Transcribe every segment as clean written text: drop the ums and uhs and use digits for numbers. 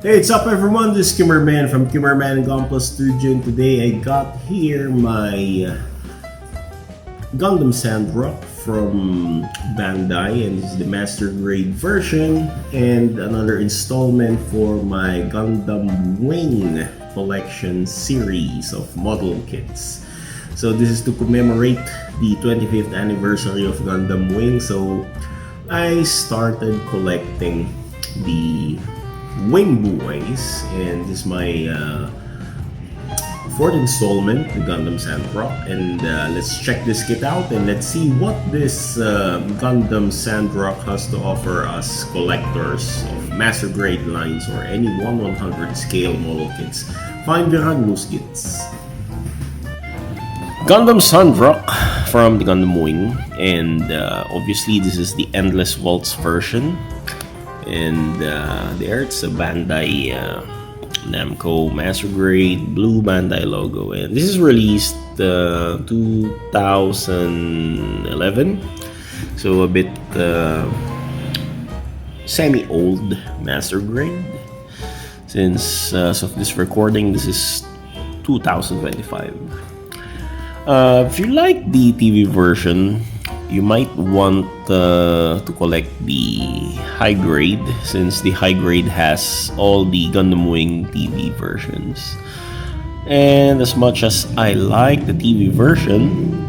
Hey, what's up everyone? This is Kimmerman from Kimmerman Gunpla Studio, and today I got here my Gundam Sandrock from Bandai, and this is the master grade version, and another installment for my Gundam Wing collection series of model kits. So this is to commemorate the 25th anniversary of Gundam Wing, so I started collecting the Wing Boys, and this is my fourth installment, the Gundam Sandrock, and let's check this kit out and let's see what this Gundam Sandrock has to offer us collectors of master grade lines or any 1/100 scale model kits. Find the Ragnus kits. Gundam Sandrock from the Gundam Wing, and obviously this is the Endless Waltz version. And there it's a Bandai Namco Master Grade blue Bandai logo, and this is released 2011, so a bit semi-old Master Grade since as of this recording. This is 2025. If you like the TV version, you might want to collect the high grade, since the high grade has all the Gundam Wing TV versions. And as much as I like the TV version,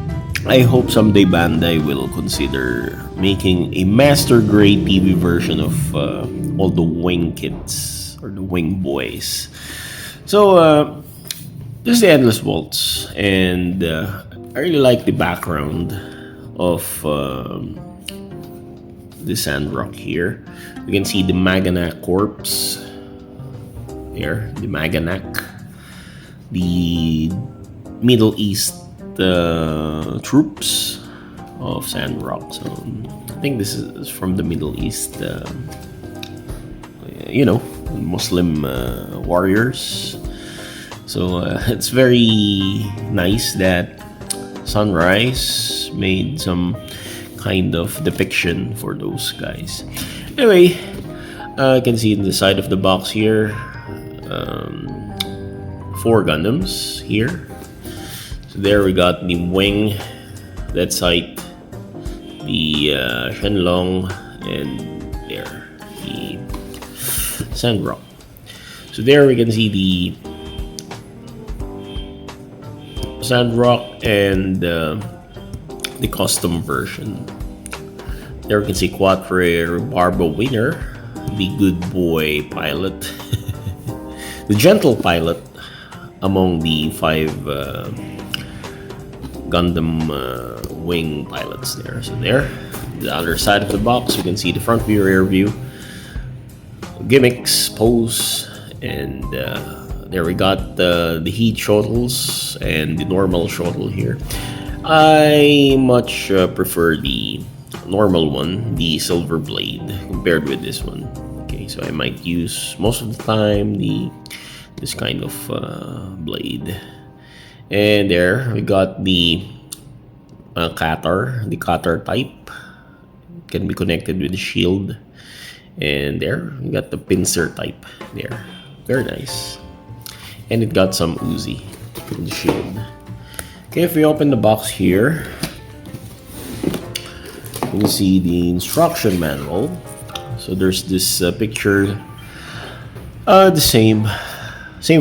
I hope someday Bandai will consider making a master grade TV version of all the Wing kits or the Wing Boys. So this is the Endless Waltz, and I really like the background of the Sandrock here. You can see the Maganak corpse there, the Maganak, the Middle East troops of Sandrock. So I think this is from the Middle East, Muslim warriors. So it's very nice that Sunrise made some kind of depiction for those guys. Anyway, you can see in the side of the box here, 4 Gundams here. So there we got the Wing, that side, the Shenlong, and there the Sandrock. So there we can see the Sandrock and the custom version. There we can see Quatre Barba Winner, the good boy pilot, the gentle pilot among the 5 Gundam Wing pilots there. So there, the other side of the box, you can see the front view, rear view, gimmicks, pose, and there we got the heat shuttles and the normal shuttle here. I much prefer the normal one, the silver blade, compared with this one. Okay, so I might use most of the time this kind of blade. And there we got the the Qatar type. It can be connected with the shield. And there we got the pincer type there. Very nice. And it got some Uzi in the shield. Okay, if we open the box here, you can see the instruction manual. So there's this picture, the same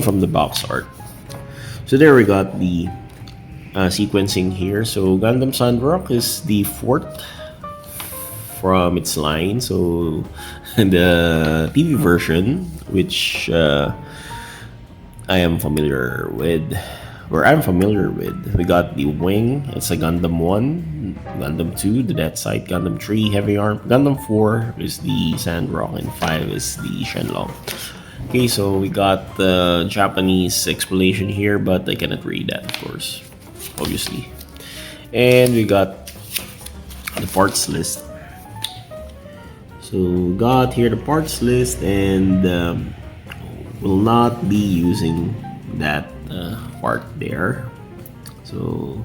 from the box art. So there we got the sequencing here. So Gundam Sandrock is the 4th from its line. So the TV version, which I'm familiar with, we got the Wing. It's a Gundam 1, Gundam 2, the Death Sight, Gundam 3, Heavy Arm, Gundam 4 is the Sandrock, and 5 is the Shenlong. Okay, so we got the Japanese explanation here, but I cannot read that, of course, obviously. And we got the parts list. So we got here the parts list, and will not be using that part there. So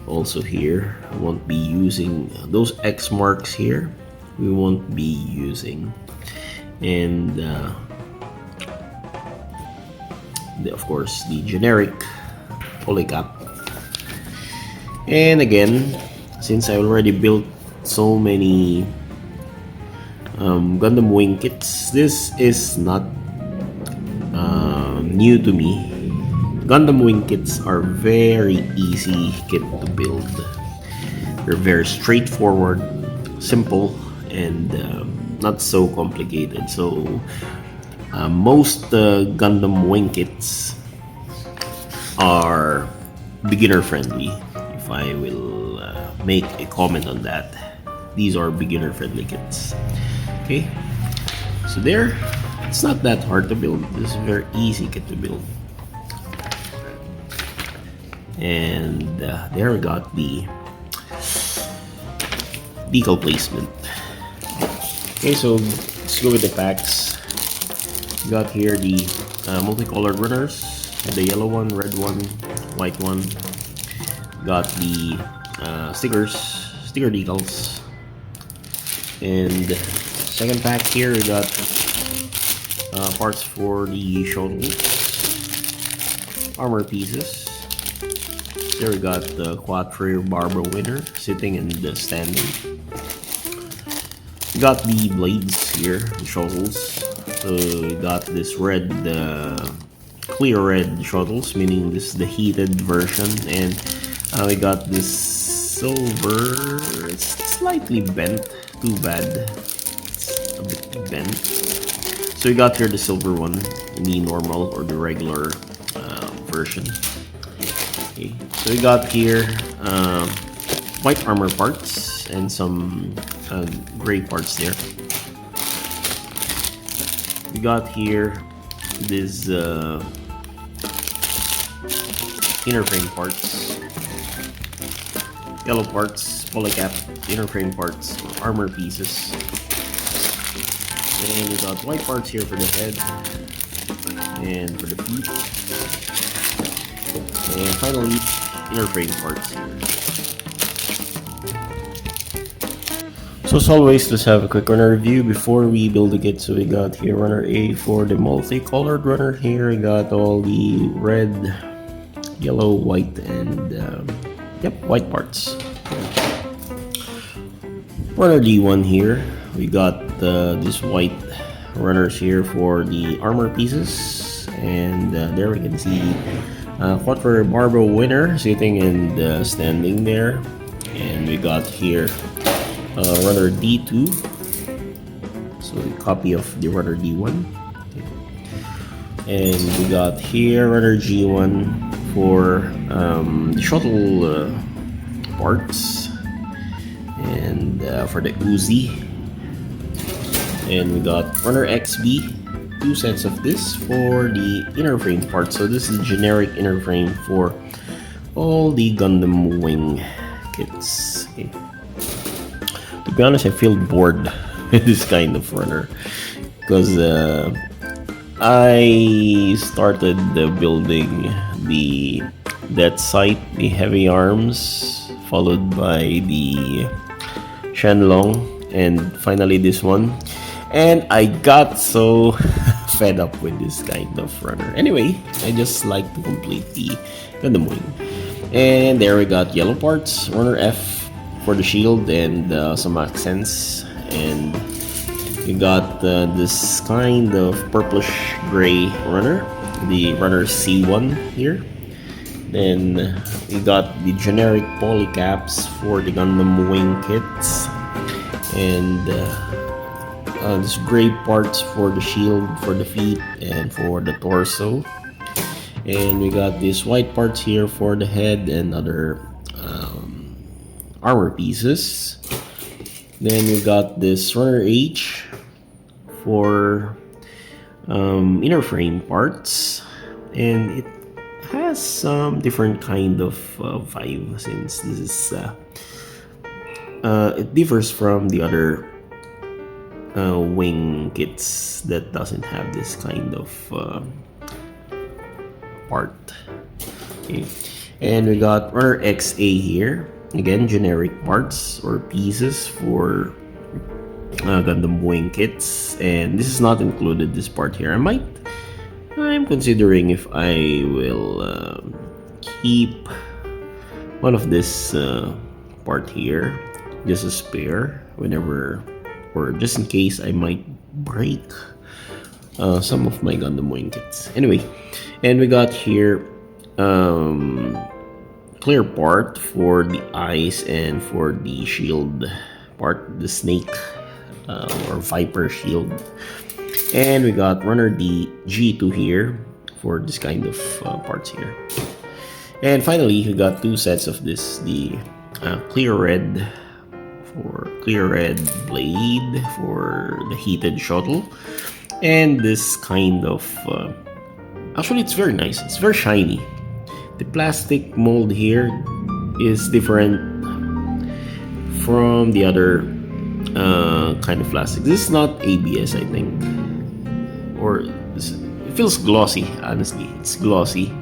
also here, I won't be using those X marks here. We won't be using, and of course, the generic polycap. And again, since I already built so many Gundam wing kits, this is not new to me. Gundam wing kits are very easy kit to build. They're very straightforward, simple, and not so complicated. So most Gundam wing kits are beginner friendly. If I will make a comment on that, these are beginner friendly kits. Okay, so there, it's not that hard to build. This is a very easy kit to build. And there we got the decal placement. Okay, so let's go with the packs. We got here the multicolored runners, the yellow one, red one, white one. Got the sticker decals. And second pack here, we got parts for the shoulders, armor pieces. There we got the Quattro Barber winner sitting and standing. We got the blades here, the shuttles. So we got this red, clear red shuttles, meaning this is the heated version. And we got this silver, it's slightly bent, too bad. It's a bit bent. So we got here the silver one, the normal or the regular version. Okay. So we got here white armor parts and some gray parts there. We got here this inner frame parts, yellow parts, polycap, inner frame parts, armor pieces. And we got white parts here for the head and for the feet. And finally, inner frame parts here. So as always, let's have a quick runner review before we build the kit. So we got here runner A for the multicolored runner here. We got all the red, yellow, white, and white parts. Runner D1 here. We got this white runners here for the armor pieces. And there we can see Quattro Barber winner sitting and standing there. And we got here runner D2, so a copy of the runner D1. Okay. And we got here runner G1 for the shuttle parts and for the Uzi. And we got runner XB, 2 sets of this for the inner frame part. So this is generic inner frame for all the Gundam wing kits. Okay. To be honest, I feel bored with this kind of runner because I started building the that sight, the heavy arms, followed by the Shenlong, and finally this one. And I got so fed up with this kind of runner. Anyway, I just like to complete the Gundam wing. And there we got yellow parts, runner F for the shield and some accents. And we got this kind of purplish gray runner, the runner C1 here. Then we got the generic polycaps for the Gundam wing kits. And this gray parts for the shield, for the feet, and for the torso. And we got these white parts here for the head and other armor pieces. Then we got this runner H for inner frame parts, and it has some different kind of vibe since this is it differs from the other wing kits that doesn't have this kind of part. Okay. And we got runner XA here, again generic parts or pieces for Gundam wing kits, and this is not included, this part here. I might I'm considering if I will keep one of this part here, just a spare, whenever, or just in case I might break some of my Gundam Wing kits. Anyway, and we got here clear part for the eyes and for the shield part, the snake or viper shield. And we got runner D G2 here for this kind of parts here. And finally, we got two sets of this, the clear red blade for the heated shuttle, and this kind of actually it's very nice, it's very shiny. The plastic mold here is different from the other kind of plastic. This is not ABS, I think, or it feels glossy. Honestly, it's glossy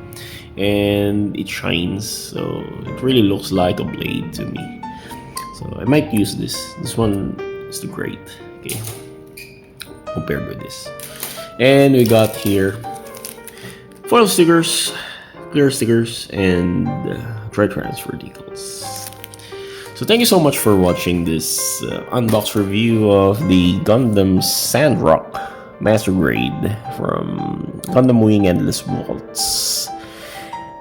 and it shines, so it really looks like a blade to me. So I might use this. This one is the great, okay, compared with this. And we got here foil stickers, clear stickers, and dry transfer decals. So thank you so much for watching this unbox review of the Gundam Sandrock Master Grade from Gundam Wing Endless Waltz.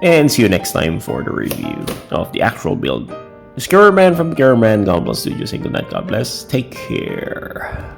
And see you next time for the review of the actual build. This is Cameraman from Cameraman Gunpla Studios, saying good night, God bless, take care.